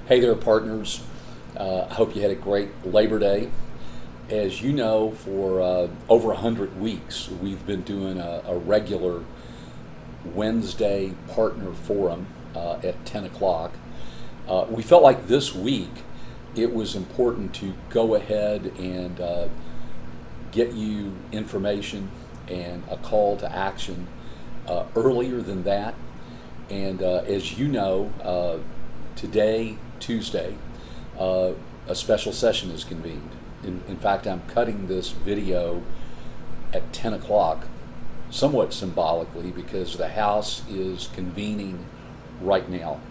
Hey there, partners. I hope you had a great Labor Day. As you know, for over 100 weeks, we've been doing a regular Wednesday partner forum at 10 o'clock. We felt like this week it was important to go ahead and get you information and a call to action earlier than that. And as you know, today, Tuesday, a special session is convened. In fact, I'm cutting this video at 10 o'clock, somewhat symbolically, because the House is convening right now.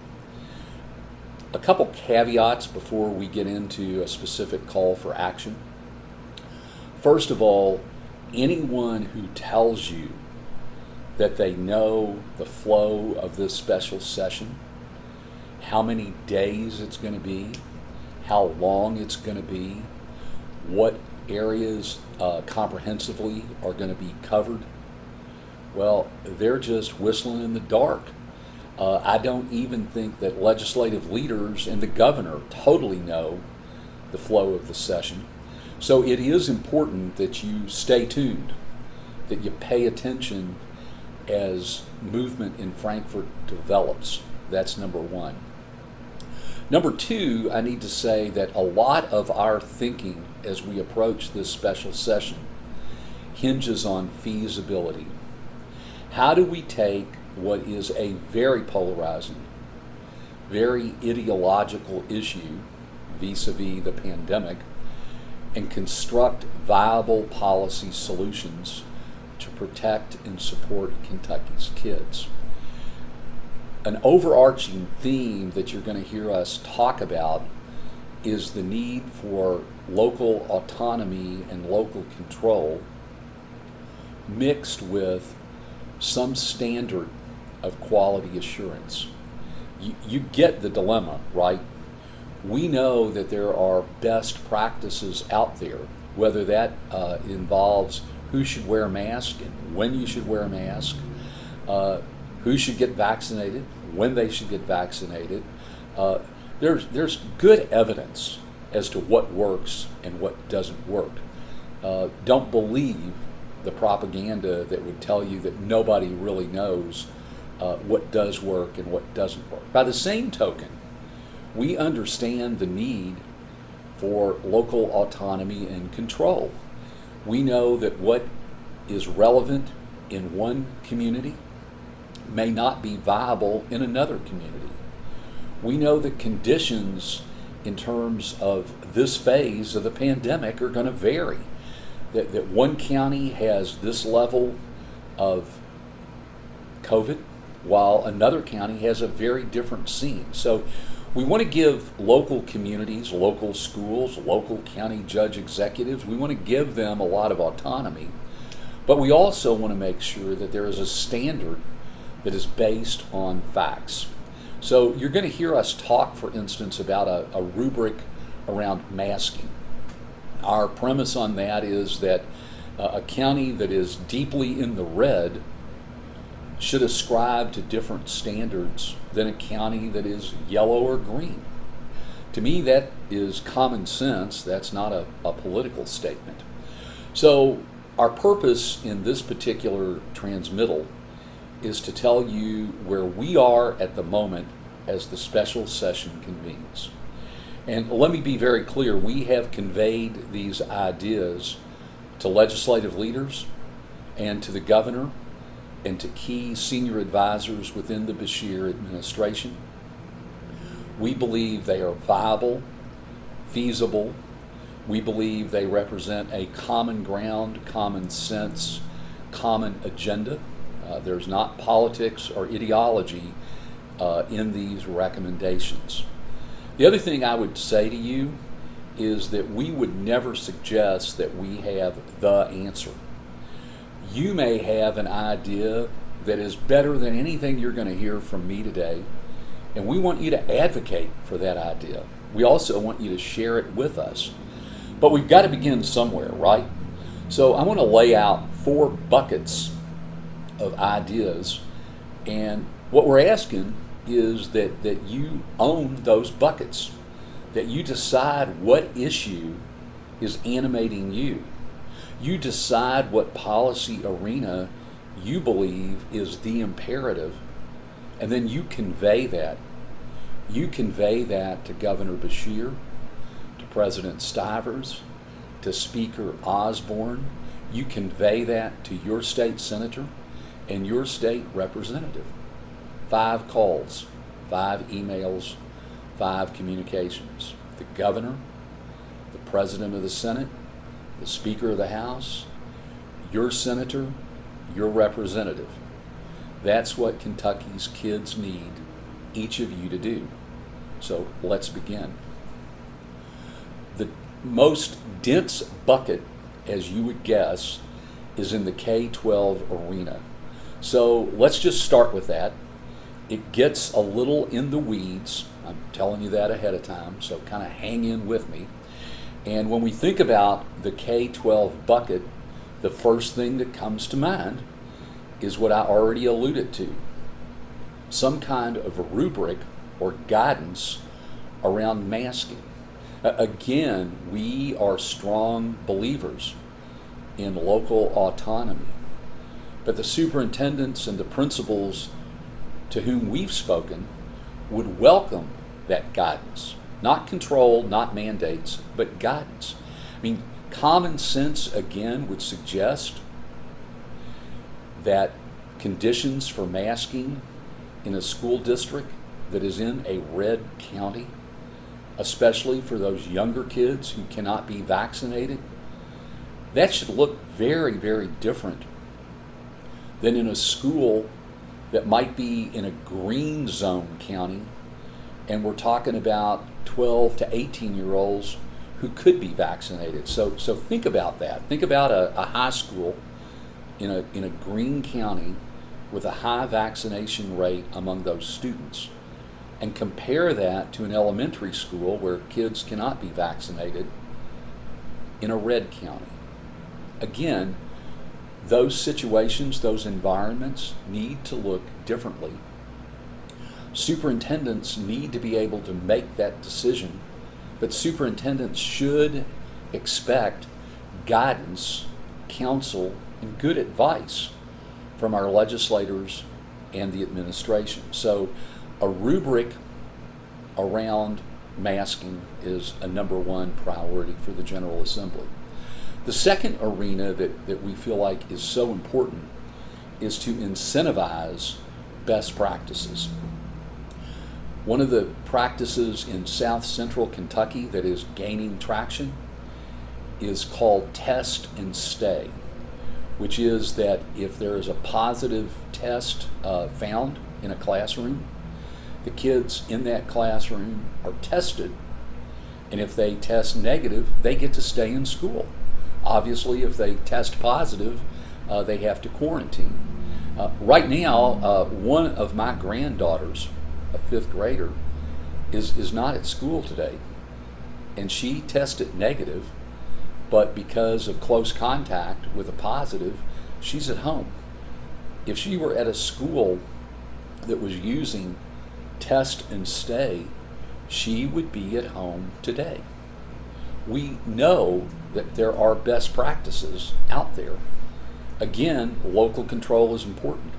A couple caveats before we get into a specific call for action. First of all, anyone who tells you that they know the flow of this special session, how many days it's going to be, how long it's going to be, what areas comprehensively are going to be covered, well, they're just whistling in the dark. I don't even think that legislative leaders and the governor totally know the flow of the session. So it is important that you stay tuned, that you pay attention as movement in Frankfurt develops. That's number one. Number two, I need to say that a lot of our thinking as we approach this special session hinges on feasibility. How do we take what is a very polarizing, very ideological issue vis-a-vis the pandemic and construct viable policy solutions to protect and support Kentucky's kids? An overarching theme that you're going to hear us talk about is the need for local autonomy and local control mixed with some standard of quality assurance. You get the dilemma, right? We know that there are best practices out there, whether that involves who should wear a mask and when you should wear a mask, who should get vaccinated, when they should get vaccinated. There's good evidence as to what works and what doesn't work. Don't believe the propaganda that would tell you that nobody really knows what does work and what doesn't work. By the same token, we understand the need for local autonomy and control. We know that what is relevant in one community may not be viable in another community. We know that conditions in terms of this phase of the pandemic are going to vary. That one county has this level of COVID, while another county has a very different scene. So we want to give local communities, local schools, local county judge executives, we want to give them a lot of autonomy, but we also want to make sure that there is a standard that is based on facts. So you're going to hear us talk, for instance, about a rubric around masking. Our premise on that is that a county that is deeply in the red should ascribe to different standards than a county that is yellow or green. To me, that is common sense. That's not a political statement. So our purpose in this particular transmittal is to tell you where we are at the moment as the special session convenes. And let me be very clear, we have conveyed these ideas to legislative leaders and to the governor and to key senior advisors within the Beshear administration. We believe they are viable, feasible. We believe they represent a common ground, common sense, common agenda. There's not politics or ideology in these recommendations. The other thing I would say to you is that we would never suggest that we have the answer. You may have an idea that is better than anything you're going to hear from me today, and we want you to advocate for that idea. We also want you to share it with us. But we've got to begin somewhere, right? So I want to lay out 4 buckets of ideas, and what we're asking is that you own those buckets, that you decide what issue is animating you. You decide what policy arena you believe is the imperative, and then you convey that. You convey that to Governor Beshear, to President Stivers, to Speaker Osborne. You convey that to your state senator and your state representative. 5 calls, 5 emails, 5 communications. The governor, the president of the Senate, the Speaker of the House, your senator, your representative. That's what Kentucky's kids need each of you to do. So let's begin. The most dense bucket, as you would guess, is in the K-12 arena. So let's just start with that. It gets a little in the weeds. I'm telling you that ahead of time, so kind of hang in with me. And when we think about the K-12 bucket, the first thing that comes to mind is what I already alluded to. Some kind of a rubric or guidance around masking. Again, we are strong believers in local autonomy, but the superintendents and the principals to whom we've spoken would welcome that guidance. Not control, not mandates, but guidance. I mean, common sense, again, would suggest that conditions for masking in a school district that is in a red county, especially for those younger kids who cannot be vaccinated, that should look very, very different than in a school that might be in a green zone county, and we're talking about 12 to 18-year-olds who could be vaccinated. So think about that. Think about a high school in a green county with a high vaccination rate among those students, and compare that to an elementary school where kids cannot be vaccinated in a red county. Again, those situations, those environments need to look differently. Superintendents need to be able to make that decision, but superintendents should expect guidance, counsel, and good advice from our legislators and the administration. So a rubric around masking is a number one priority for the General Assembly. The second arena that we feel like is so important is to incentivize best practices. One of the practices in South Central Kentucky that is gaining traction is called test and stay, which is that if there is a positive test found in a classroom, the kids in that classroom are tested, and if they test negative, they get to stay in school. Obviously, if they test positive, they have to quarantine. Right now, one of my granddaughters, a 5th grader, is not at school today, and she tested negative, but because of close contact with a positive, she's at home. If she were at a school that was using test and stay, she would be at home today. We know that there are best practices out there. Again, local control is important,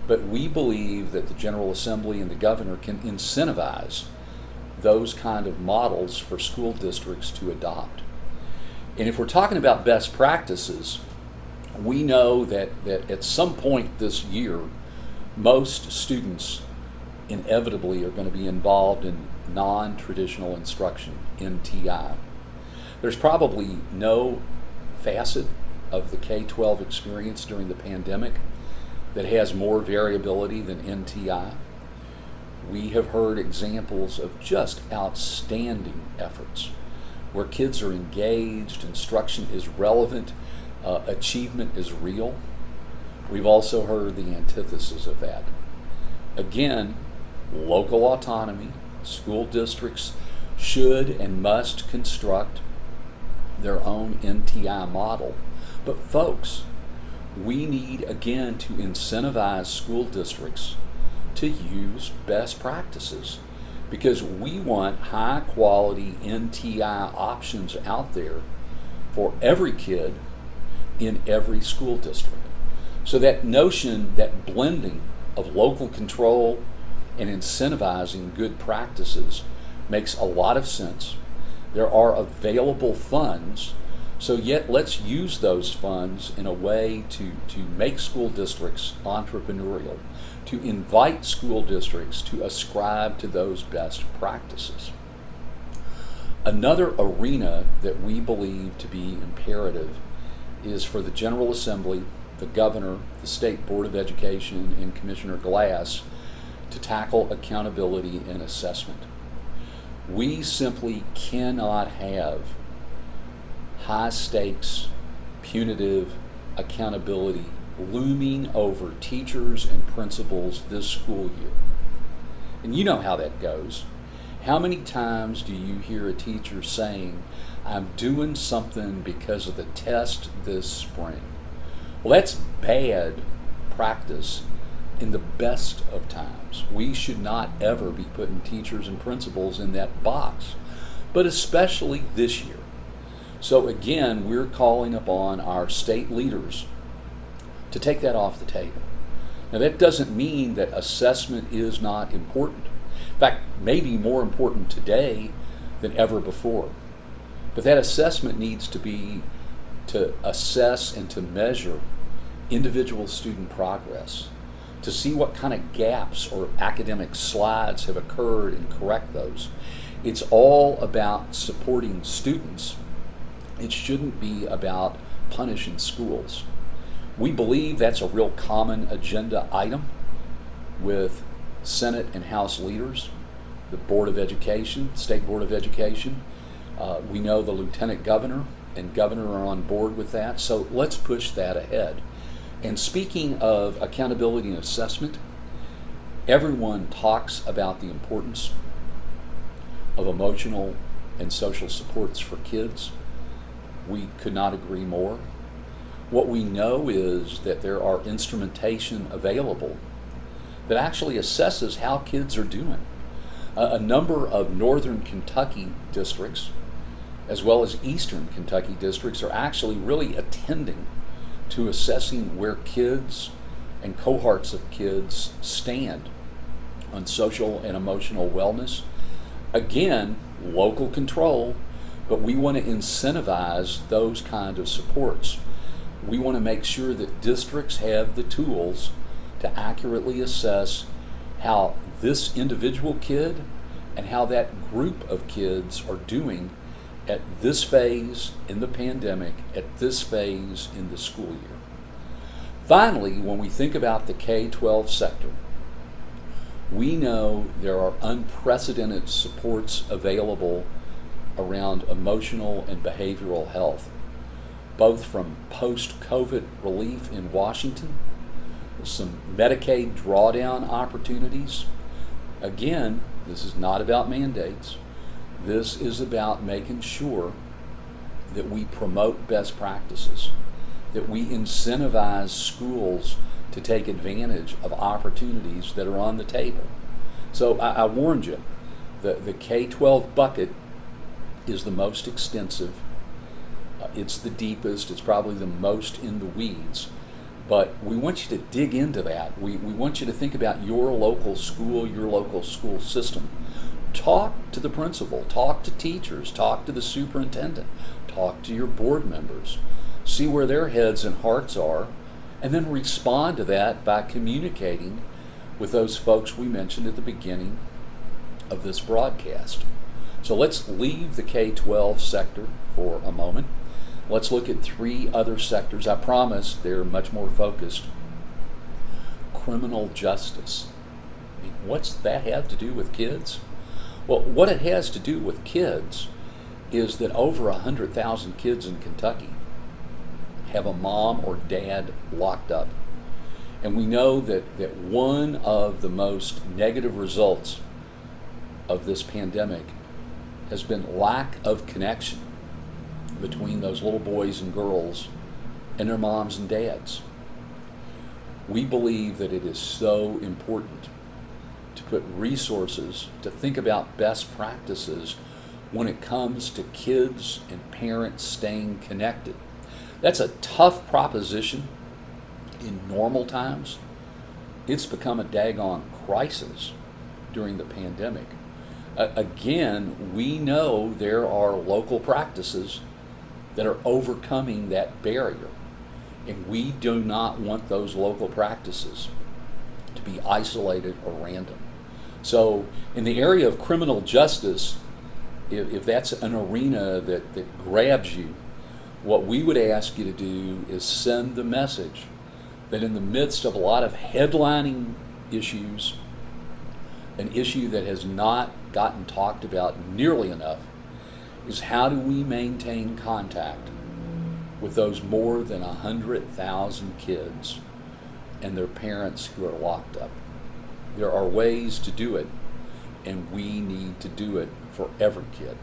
but we believe that the General Assembly and the governor can incentivize those kind of models for school districts to adopt. And if we're talking about best practices, we know that at some point this year, most students inevitably are going to be involved in non-traditional instruction, NTI. There's probably no facet of the K-12 experience during the pandemic that has more variability than NTI. We have heard examples of just outstanding efforts where kids are engaged, instruction is relevant, achievement is real. We've also heard the antithesis of that. Again, local autonomy, school districts should and must construct their own NTI model. But folks, we need again to incentivize school districts to use best practices because we want high quality NTI options out there for every kid in every school district. So that notion, that blending of local control and incentivizing good practices makes a lot of sense. There are available funds, so yet let's use those funds in a way to make school districts entrepreneurial, to invite school districts to ascribe to those best practices. Another arena that we believe to be imperative is for the General Assembly, the Governor, the State Board of Education, and Commissioner Glass to tackle accountability and assessment. We simply cannot have high stakes, punitive accountability looming over teachers and principals this school year. And you know how that goes. How many times do you hear a teacher saying, I'm doing something because of the test this spring? Well, that's bad practice in the best of times. We should not ever be putting teachers and principals in that box, but especially this year. So again, we're calling upon our state leaders to take that off the table. Now, that doesn't mean that assessment is not important. In fact, maybe more important today than ever before. But that assessment needs to be to assess and to measure individual student progress, to see what kind of gaps or academic slides have occurred and correct those. It's all about supporting students. It shouldn't be about punishing schools. We believe that's a real common agenda item with Senate and House leaders, the Board of Education, State Board of Education. We know the Lieutenant Governor and Governor are on board with that, so let's push that ahead. And speaking of accountability and assessment, everyone talks about the importance of emotional and social supports for kids. We could not agree more. What we know is that there are instrumentation available that actually assesses how kids are doing. A number of northern Kentucky districts, as well as eastern Kentucky districts, are actually really attending to assessing where kids and cohorts of kids stand on social and emotional wellness. Again, local control, but we want to incentivize those kind of supports. We want to make sure that districts have the tools to accurately assess how this individual kid and how that group of kids are doing at this phase in the pandemic, at this phase in the school year. Finally, when we think about the K-12 sector, we know there are unprecedented supports available around emotional and behavioral health, both from post-COVID relief in Washington, some Medicaid drawdown opportunities. Again, this is not about mandates. This is about making sure that we promote best practices, that we incentivize schools to take advantage of opportunities that are on the table. So I warned you, the K-12 bucket is the most extensive. It's the deepest. It's probably the most in the weeds. But we want you to dig into that. We want you to think about your local school, your local school system. Talk to the principal, talk to teachers, talk to the superintendent, talk to your board members. See where their heads and hearts are, and then respond to that by communicating with those folks we mentioned at the beginning of this broadcast. So let's leave the K-12 sector for a moment. Let's look at three other sectors. I promise they're much more focused. Criminal justice. I mean, what's that have to do with kids? Well, what it has to do with kids is that over 100,000 kids in Kentucky have a mom or dad locked up. And we know that one of the most negative results of this pandemic has been lack of connection between those little boys and girls and their moms and dads. We believe that it is so important put resources, to think about best practices when it comes to kids and parents staying connected. That's a tough proposition in normal times. It's become a daggone crisis during the pandemic. Again, we know there are local practices that are overcoming that barrier, and we do not want those local practices to be isolated or random. So in the area of criminal justice, if that's an arena that grabs you, what we would ask you to do is send the message that in the midst of a lot of headlining issues, an issue that has not gotten talked about nearly enough is how do we maintain contact with those more than 100,000 kids and their parents who are locked up. There are ways to do it, and we need to do it for every kid.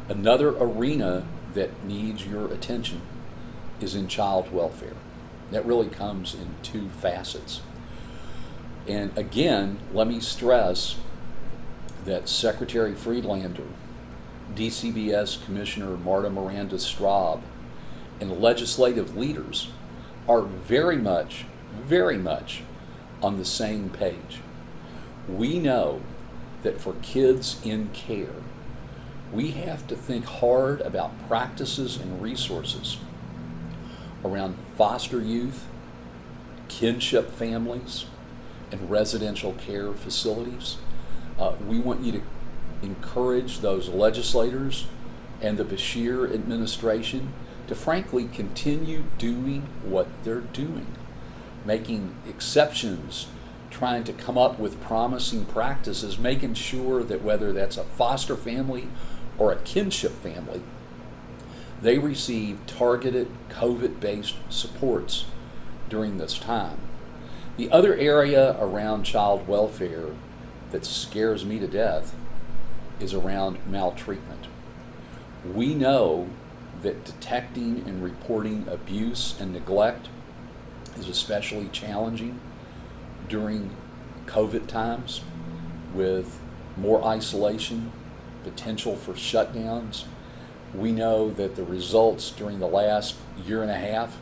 Another arena that needs your attention is in child welfare. That really comes in two facets. And again, let me stress that Secretary Friedlander, DCBS Commissioner Marta Miranda-Straub, and legislative leaders are very much on the same page. We know that for kids in care, we have to think hard about practices and resources around foster youth, kinship families, and residential care facilities. We want you to encourage those legislators and the Beshear administration to frankly continue doing what they're doing, making exceptions, trying to come up with promising practices, making sure that whether that's a foster family or a kinship family, they receive targeted COVID-based supports during this time. The other area around child welfare that scares me to death is around maltreatment. We know that detecting and reporting abuse and neglect is especially challenging during COVID times, with more isolation, potential for shutdowns. We know that the results during the last year and a half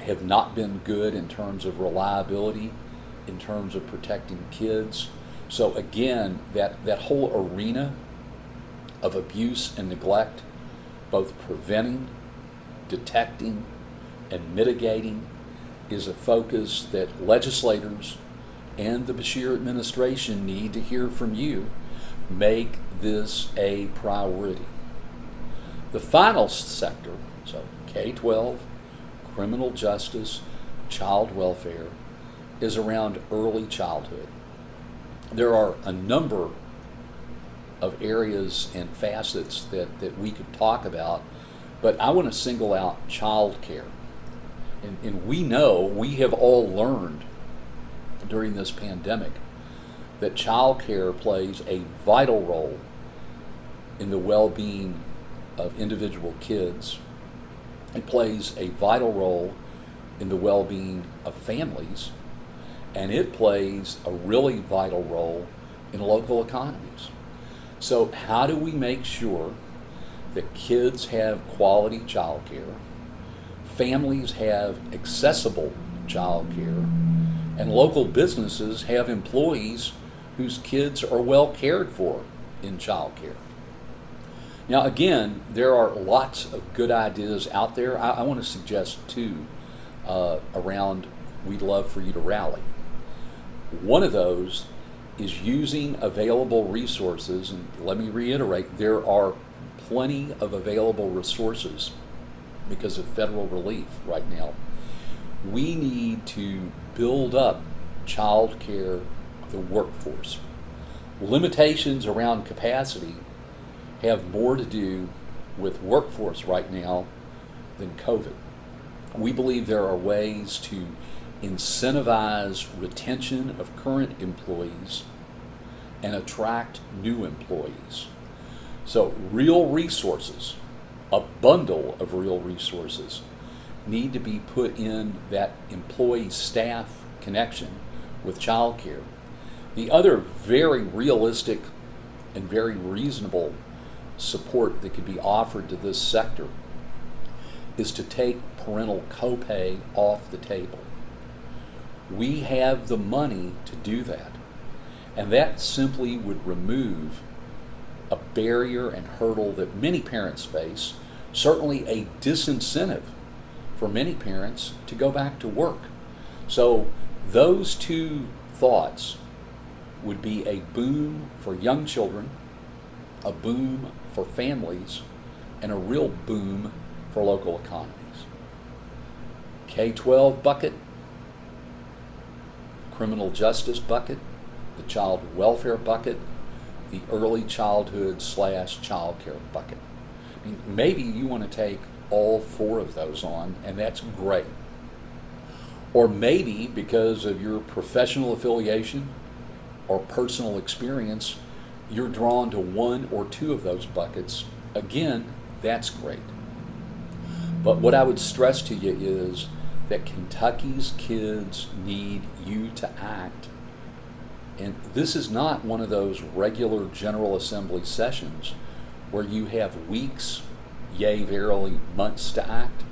have not been good in terms of reliability, in terms of protecting kids. So again, that whole arena of abuse and neglect, both preventing, detecting, and mitigating, is a focus that legislators and the Beshear administration need to hear from you. Make this a priority. The final sector, so K-12, criminal justice, child welfare, is around early childhood. There are a number of areas and facets that we could talk about, but I want to single out child care. And we know, we have all learned during this pandemic that child care plays a vital role in the well-being of individual kids. It plays a vital role in the well-being of families, and it plays a really vital role in local economies. So how do we make sure that kids have quality child care, families have accessible child care, and local businesses have employees whose kids are well cared for in child care? Now again, there are lots of good ideas out there. I want to suggest two around we'd love for you to rally. One of those is using available resources, and let me reiterate, there are plenty of available resources because of federal relief right now. We need to build up child care, the workforce. Limitations around capacity have more to do with workforce right now than COVID. We believe there are ways to incentivize retention of current employees and attract new employees. So real resources, a bundle of real resources, need to be put in that employee-staff connection with childcare. The other very realistic and very reasonable support that could be offered to this sector is to take parental copay off the table. We have the money to do that, and that simply would remove a barrier and hurdle that many parents face, certainly a disincentive for many parents to go back to work. So those two thoughts would be a boom for young children, a boom for families, and a real boom for local economies. K-12 bucket, criminal justice bucket, the child welfare bucket, the early childhood / childcare bucket. I mean, maybe you want to take all four of those on, and that's great. Or maybe because of your professional affiliation or personal experience, you're drawn to one or two of those buckets. Again, that's great. But what I would stress to you is that Kentucky's kids need you to act. And this is not one of those regular General Assembly sessions where you have weeks, yea, verily, months to act.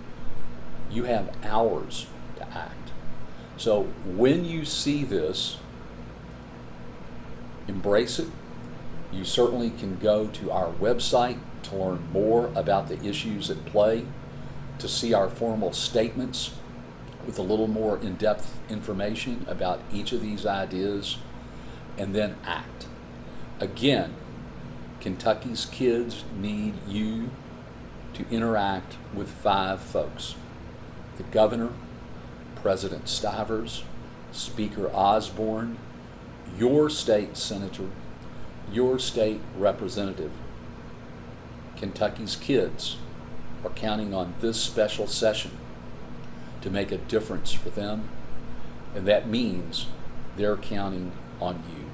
You have hours to act. So when you see this, embrace it. You certainly can go to our website to learn more about the issues at play, to see our formal statements with a little more in-depth information about each of these ideas, and then act. Again, Kentucky's kids need you to interact with 5 folks: the governor, President Stivers, Speaker Osborne, your state senator, your state representative. Kentucky's kids are counting on this special session to make a difference for them, and that means they're counting on you.